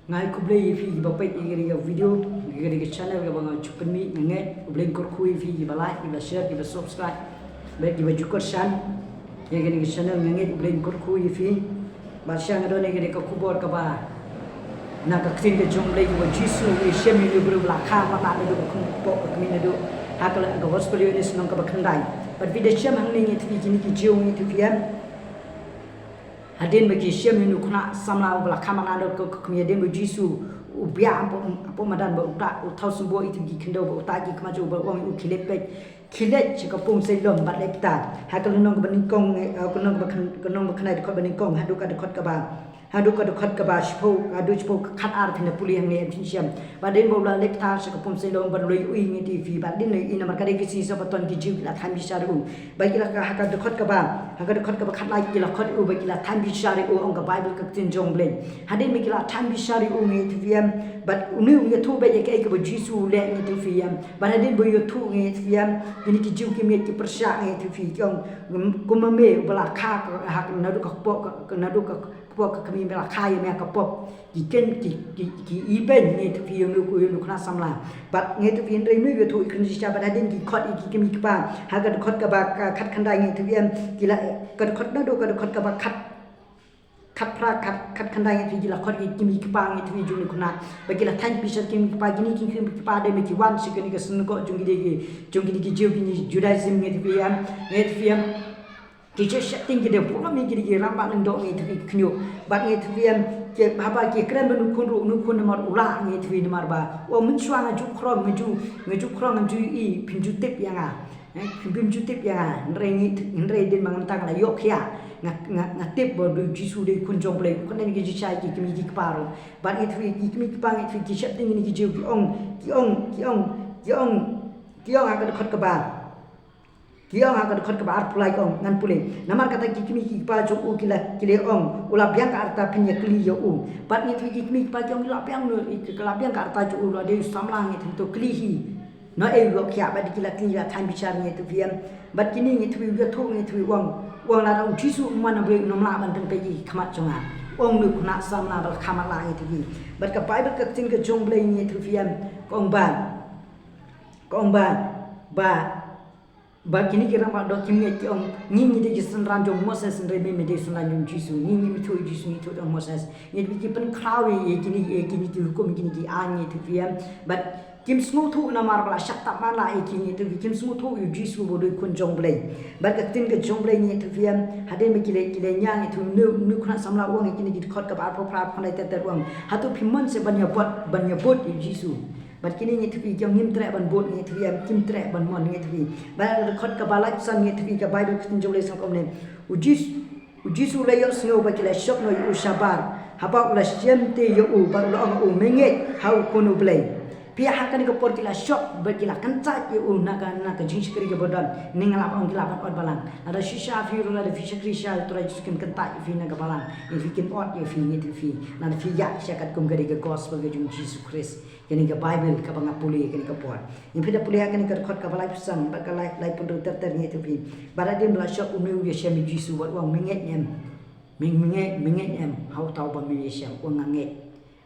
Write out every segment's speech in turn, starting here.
ngai kublei fi bapai igeri ga video igeri ga channel ga banga chupni nge kublei kor khui fi gi balai gi share gi subscribe baik gi baju korsan igeri ga channel nge kublei kor khui fi ba shang do ne igeri ka kubor ka ba na ka tin ga jong lei gi jisu wi shemi ni bru la kha ma na do ku po mi ne do hakala ga gospel ni snong ka ba khandai but video shem hang ni ti gi ni gi jiu ni ti fiam hadin bagi shem ni kuna samla bla kamana do ko kmi den bagi jisu ubia apo madan ba uta uthau sumbo itu gi khindo ba uta gi kma jo ba ong u khilet pe khilet chi ka pum sei lom bat lek ta ha ka nong ba ni kong ko nong ba khnai ko ba ni kong ha do ka de khot ka ba shpo adu shpo khat ar thina puli hang ne tin siam ba den bo la lek ta chi ka pum sei lom ba roi ui ngi ti fi ba din nei ina mar ka de ki si so ba ton gi jiu la tham bi sha ru ba gi la ka ha ka de khot ka ba khat lai gi la khot u ba gi la tham bi sha ri u ong ka bible ka tin jong ble ha den mi gi la tham bi sha ri u ngi ti fiam but unu ngi thu ba ye ka ba jisu le ngi ti fiam ba ha den bo yo thu ngi ti fiam ni ki jiu ki me ki persha ngi ti fi jong ku ma me ba la kha ha na du ka po ka na du ka po ka kami me la kha ye me ka po ki ken ki i ben ngi ti fi nu ku nu khna sam la but ngi ti fi re nu yo thu ki sha ba ha den ki khot ki ki mi ki ba ha ga khot ka ba khat khandai ngi ti fiam ki la ka khot na du ka khot ka ba khat khandai ngi ti la khot ki mi ki pa ngi ti ju ni khna ba ki la than pi sha ki mi pa gi ni ki pa de mi ki wan shi ki ni ka sun ko jung gi ki jiu ki ni judaism ngi ti fiam ki che setting ki de bu mi ki ram ba ndo ngi ti knyo ba ngi ti fiam ke ba ba ki kren nu kun mar ula ngi ti ni mar ba o mun chwa na ju khrom ngi ju khrom ju i pin ju tip yang a pin ju tip yang a nre din mang tang la yok ya nga tip bo du jisu de kun jong ble kun ni gi chai ki mi ki paro ba ngi ti ki mi ki pa ngi ti ki setting ni gi ju ki ong a ka khot ka ba kiong akan khot ka bar pulai ong ngan pule namar kata ki mi pa jo u kile ong ula biang ka arta pinya kli yo u pat ni ki mi pa jo la biang no la biang ka arta jo u la de samlang ni to kli hi no e lo kya ba dikila kli la time bichar ni to viam bat kini ni to yo thu ni to wong la ra jisu man be no la ban teng pe ji khamat jonga ong nu khna samla bal khamat la ni to vi bat ka pai ba ka tin ka jong ble ni to viam kong ba ba kini kira ma do kimi ki ong ni de jisun ran jo Moses re me de sun ran jo jisu ni mi thu jisu ni thu Moses ni bi ki pen khawi ye kini tu hukum kini ki an ni tu fiam but kim smu thu na mar bla shak ta ma la e kini tu kim smu thu yu jisu bo do kun jong ble but ka tin ka jong ble ni tu fiam hade me kile nya ni tu nu khna samla wong ni kini ki khot ka ba pro pra phai te te wong hatu phimon se ban ya bot yu jisu bat kini ni thvi kyong nim tre ban bot ni thvi am kim tre ban mon ni thvi ba khot ka balak san ni thvi ka bible tin jole sang kom ne ujis ula yo snow ba kila shop no yu shabar haba ula shemte yo u ba ula o menge hau kono blay pia hakan ka por kila shop ba kila kancha yo na ka jinsh kari ka bodan ningala ong kila ban od balang ada shisha fi ula de fisha krisha to ra juskin kanta fi na ka balang if kin od ye fi ni thvi na fi ya shakat kum kari ka gospel ga jung Jesus Christ kini ka Bible ka banga puli kini ka por ni pida puli kini ka khot ka balai sang ba ka lai pun ter ni tu pi baradim bla shop unu ye shem jisu wat wang minget nyam hau tau ba mi shem wang nget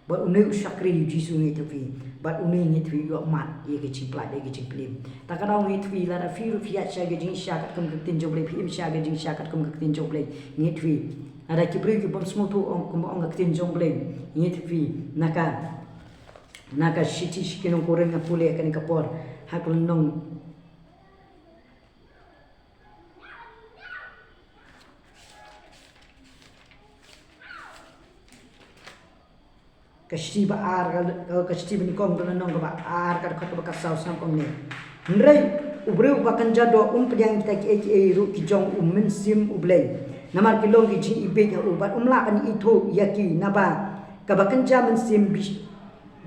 ba unu shakri jisu ni tu pi ba unu ni tu yo mat ye ke ching plat ye ke ching plim ta ka dau ni tu la da fi ru fiat sha ge jing sha kat kum tin joble pi im sha ge jing sha kat kum tin joble ni tu ada ki bri ki bom smotu ong ka tin joble ni tu naka shiti shikino koreng na pule kan kapor hakul nong kashti ba ar kashti ni kong kan nong ba ar ka khot ba ka saw sam kong ne nrei ubre ba kan jado pediang kita ki ru ki jong min sim ublei namar ki long ki ji ibe ya u ba la kan itho yaki naba ka ba kan jaman sim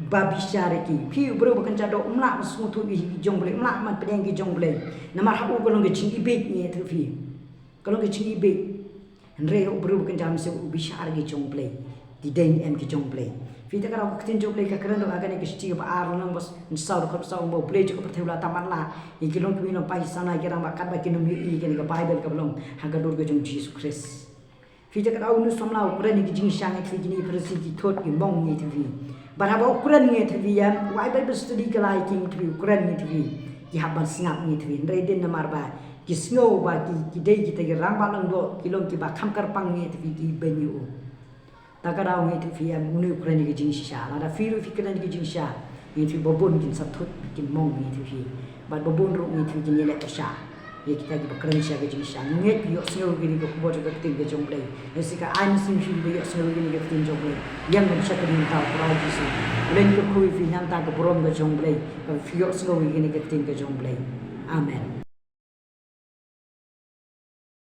babi syariki pi bro bukan jado umla smutu bi jong ble umla man pedeng gi jong ble namar habu kolong gi chingi be ni tu fi kolong gi chingi be nre bro bukan jam se bi syar gi jong ble di deng em gi jong ble fi ta kara kutin jong ble ka kran do agane gi sti ba ar nang bos saw ko saw bo ble ko pathula taman la i kilong ki no pai sana gi ram ba kat ba ki no mi i gi ga bible ka blong ha ga dor gi jong Jesus Christ fi jakat au nu somla Ukraine ni jing shang fi gini persi ki thot ki mong ni tv baraba Ukraine ni tv ya wai bible study kalai king tv Ukraine ni tv ki haban singap ni tv ndai den namar ba ki snow ba ki dei ki te ram ba lang do ki long ki ba kham kar pang ni tv ki benyu takara ni tv ya unu Ukraine ki jing sha la da fi ru fi Ukraine ki jing sha ni tv bobon kin sat thot kin mong ni tv ba bobon ru ni tv ni le ka sha ye kita gi bakran sha ge jing sha nget yo snow gi ko bo ga ting ge jong play esika an sim shi be yo snow gi ge ting jong play yang ngam sha kin ta pra ji su len ko khu fi nam ta ko brom ge jong play fi yo snow gi ge ting ge jong play amen